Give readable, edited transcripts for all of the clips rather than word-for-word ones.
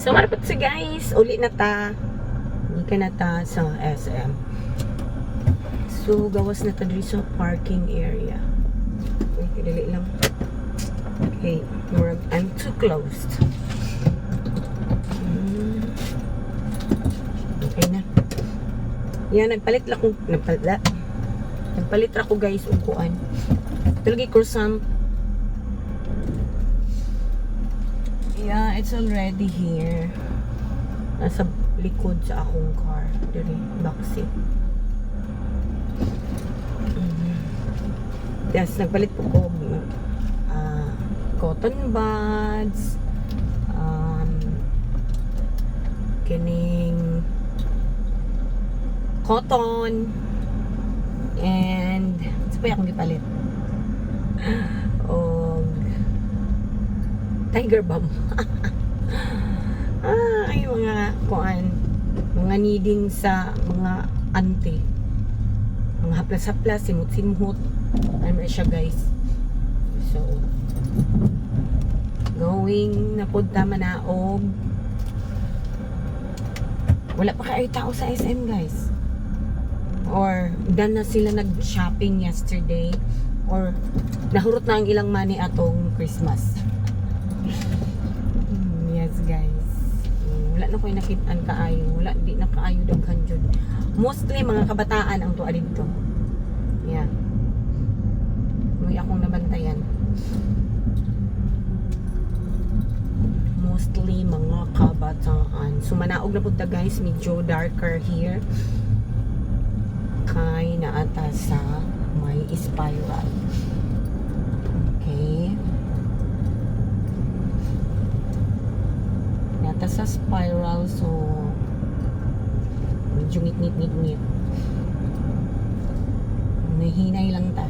So, marapot sa guys, uli na ta. Hindi ka na ta sa SM. So, gawas na ta dito sa parking area. Okay, dali lang. Okay, I'm too close. Okay na. Yan, nagpalit ako guys, upuan. Talagi croissant. Yeah, it's already here. Nasa likod sa akong car. Dali, backseat. Yes, nagpalit po ko cotton buds, kining cotton, and sa pa akong gipalit. O tiger balm. Ay mga kuan, mga needing sa mga auntie, mga haplas-haplas, simut-simut. Ano siya guys. So going na punta Manaog. Wala pa kayo tao sa SM guys, or done na sila nag-shopping yesterday, or nahurot na ang ilang money atong Christmas. Yes guys, wala na ko'y nakitaan kaayo, wala, di na kaayo daghan dyan. Mostly mga kabataan ang tuwa dito. Yeah, may akong nabantayan. Mostly mga kabataan. So Manaog na punta guys, medyo darker here. Kay naata sa may spiral. Okay, naata sa spiral, so medyo ngit-ngit. Nahinay lang ta.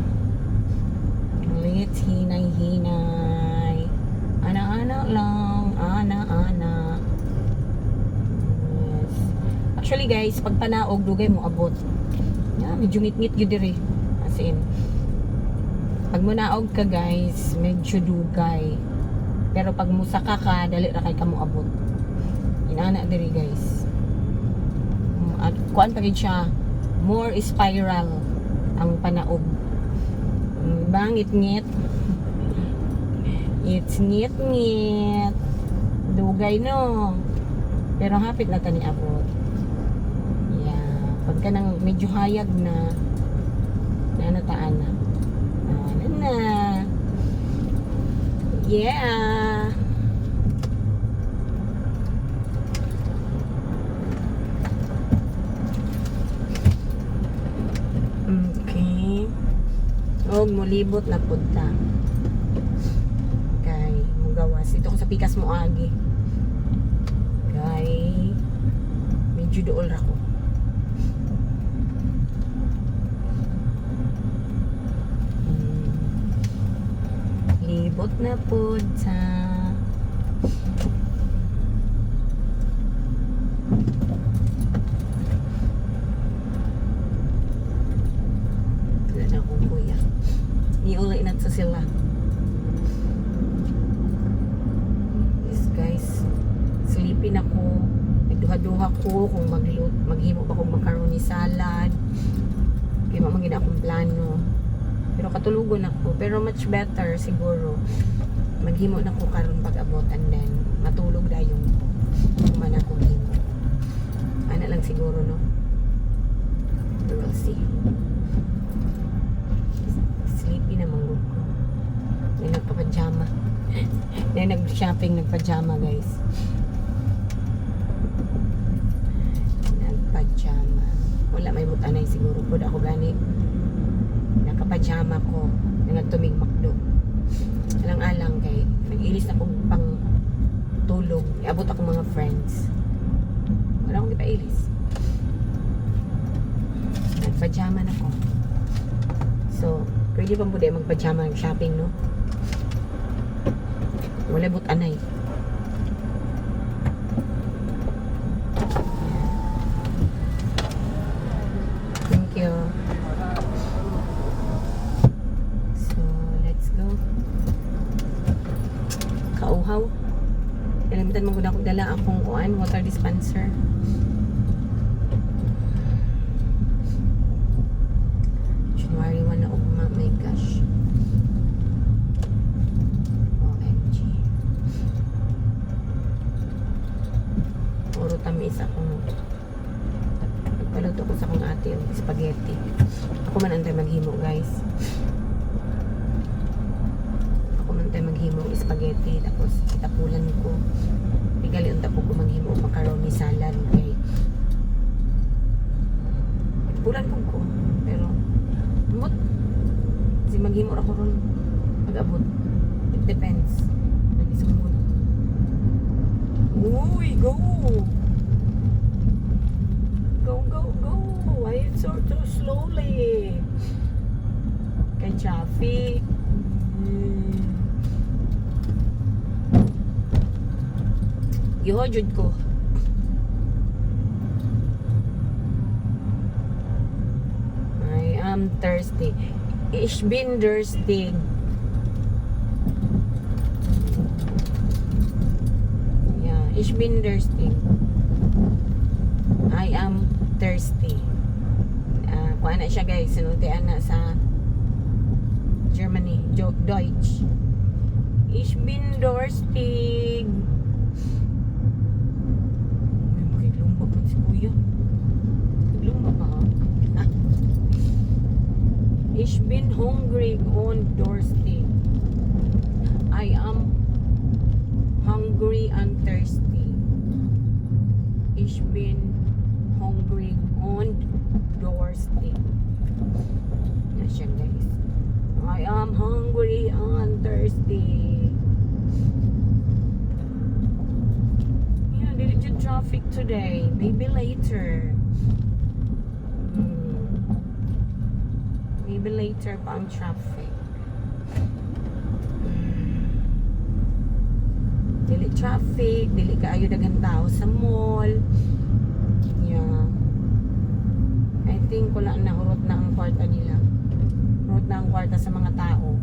Let's hinay. Ana-ana lang. Ana-ana. Yes. Actually guys, pag Panaog, dugay mo abot. Yeah, medyo ngit-ngit yun diri. As in, pag Manaog ka guys, medyo dugay. Pero pag musaka ka, dali ra kay ka mo abot. Inana diri guys. At kuan pa gid siya, more spiral ang Panaog. Bangit-ngit. It's ngit-ngit. Dugay no. Pero hapit na tani abot. Yeah. Pagka nang medyo hayag na nataan na. Ano na. Yeah. Okay. Og mulibot na punta. Kay mugawas dito ko sa pikas mo agi. Kay medyo dool ra ko. Libot na punta. Wala na akong kuya. Iulay na sa sila. Yes guys, sleepy na ko. Nagduha-duha ko kung maghimo pa kong macaroni salad. Kaya mamagin akong plano. Pero katulugon ako. Pero much better siguro maghimo na ko karon pag-abot, and then matulog dayon kung man ako himo. Ana lang siguro no. We'll see. Sleepy na manggod ko. May nagpa-pajama. May nag-shopping, nagpajama guys. Nagpajama. Wala, may butanay siguro po ako gani. Nakapajama ko. Nagtumig makdo. Alang-alang kay nag-ilis ako pang tulog. Iabot ako mga friends. Wala akong ipailis. Nagpajama na ko. So, pwede pa mo din magpajama ng shopping, no? Wala butanay. Thank you. So, let's go. Kauhaw. Kalimitan mo ko na akong dala na akong kuan water dispenser. January 1 na ugma, my gosh. OMG. Puro tamis akong nagpaluto ko sa akong ate yung spaghetti. Ako man antay maghimo, guys. Ako man antay maghimo spaghetti, tapos itapulan ko. Pigali unta po ko maghimo macaroni salad, okay? Itapulan ko. Pero mut si maghimo ra ko ron pag-abot. It depends. Nagisumod. Uy, go! Go! Why it's so slowly? Kay traffic. Gihojud ko. I am thirsty. Ich bin durstig. Yeah, ich bin durstig. I am thirsty. Kuha na siya, guys. Sinuntian na sa Germany. Deutsch. Ich bin durstig. May makiglumba man si kuya. Lumba pa ha? Ich bin hungrig und durstig. I am hungry and thirsty. Ich bin hungry und durstig. Yan siya, guys. I am hungry and thirsty. Yeah, diligent traffic today. Maybe later. Maybe later pa ang traffic. Dili traffic, dili kaayo daghang tao sa mall. Yeah. I think wala na hurot na ang kwarta nila. Hurot na ang kwarta sa mga tao.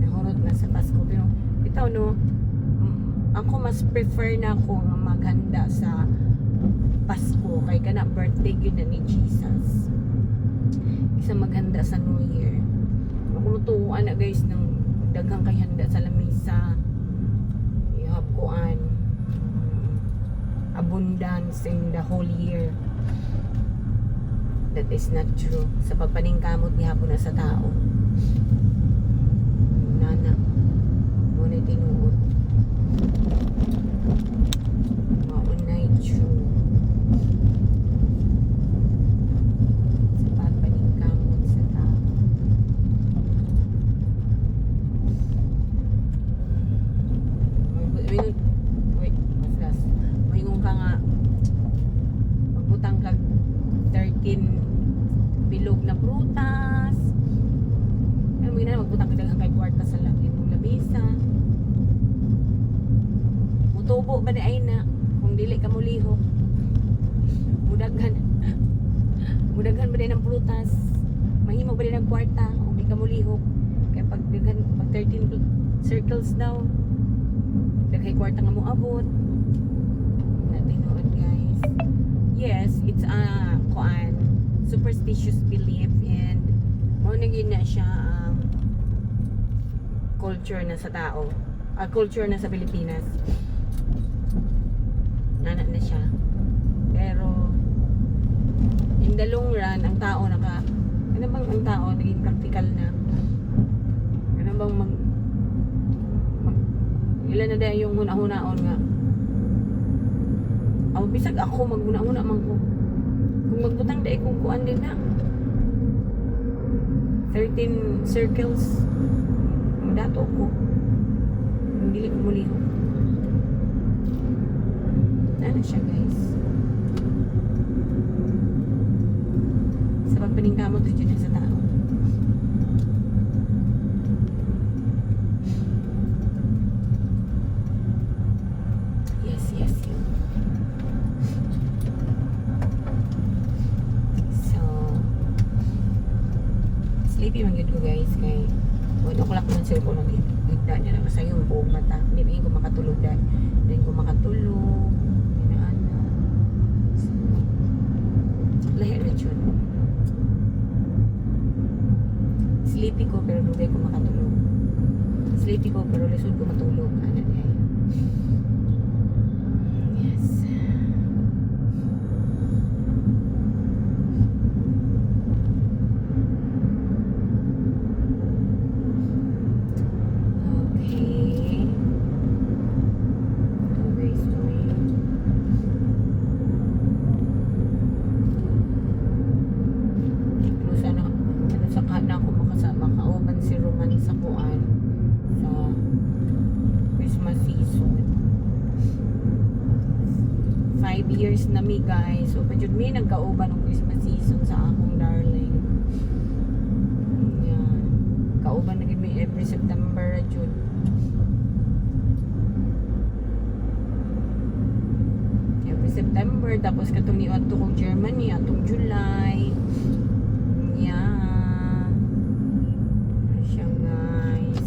Nahurot na sa Pasko. Pero ito no, ako mas prefer na ako nga maghanda sa Pasko kay kana birthday yun na ni Jesus. Isa maghanda sa New Year. Ako mutuan na, guys, ng daghang kay handa sa lamisa. You have kuan abundance in the whole year. That is not true. Sa pagpaningkamot ni hapon na sa tao. Nana. Muna tinuod. Maunay true. Sa pagpaningkamot sa tao. Wait, mas last. Mayroon ka nga magbutang kag 13 bilog na prutas. Ano mo yun, magbutang ka daghang kay kwarta sa imong labisa. Mutubo ba na ay na kung dili ka mulihok. Mudaghan ba din ng prutas. Mahimo ba din ng kwarta kung di ka mulihok. Kaya pag 13 circles daw, daghay kwarta nga mo abot. Natinood, guys. Yes, it's a superstitious belief, and maunagin na siya culture na sa tao, culture na sa Pilipinas. Nana na siya. Pero in the long run, ang tao ano bang ang tao naging practical na? Ano bang ilan na dahil yung huna-hunaon nga? Bisag ako maghuna-huna man ko. Kung magbutang dahil kung kuan din na 13 circles dato ko hindi ko mulihok. Ano siya, guys? Sa pagpaningkamot dito na sa tao. Yes. Sleepy man yun ko, guys, kay 1 o'clock man sir ko lang igda niya na kasayo buong mata. Hindi ko makatulog dahil ko makatulog. 5 years na mi guys. So pa jud mi nagkauban ng Christmas season sa akong darling. Yan. Kauban na gid mi every September jud. Every September tapos katong niadto kong Germany atong July. Yan. Siya guys.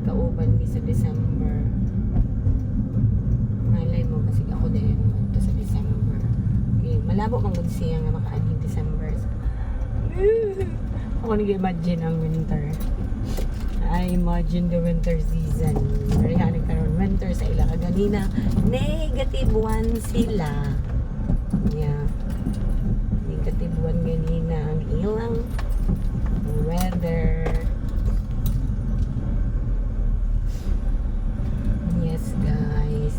Magkauban mi sa December. Malay mo kasi ako din ito sa December. Okay, malabo man gud siya nga makaani December. Ako nag-imagine ang winter. I imagine the winter season. Marihan karon winter sa ila kaganina. Negative 1 sila. Yeah. Negative 1 ganina ang ilang weather. Guys,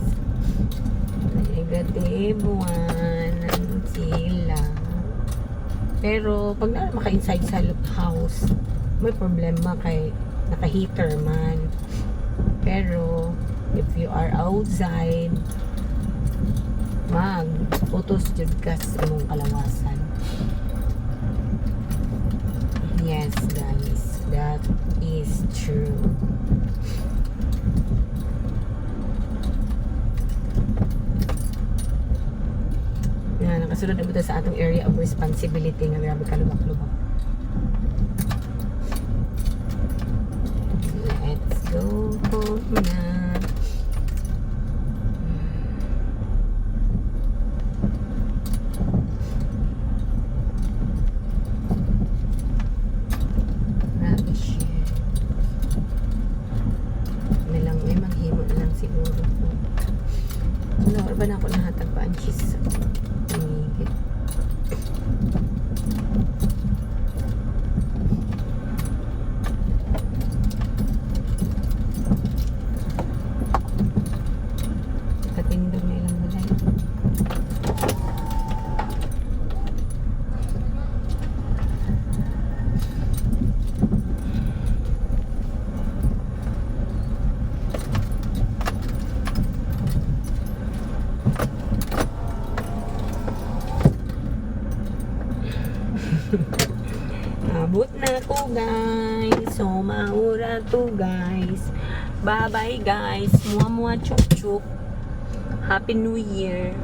negative 1 sila. Pero pag na maka-inside sa house, may problema kay naka-heater man. Pero if you are outside, utos jud ka sa imong kalawasan. Yes guys, that is true. Nakasunod na ito sa atong area of responsibility nga grabe kalubak-lubak. Let's go home na. Grabe shit. May manghimo na lang siguro. Wala ba na ako nahatag pa ang cheese? Katindog na ilang mulay. Abot na ko guys. So maura to guys. Bye bye guys. Mua chuk chuk. Happy New Year.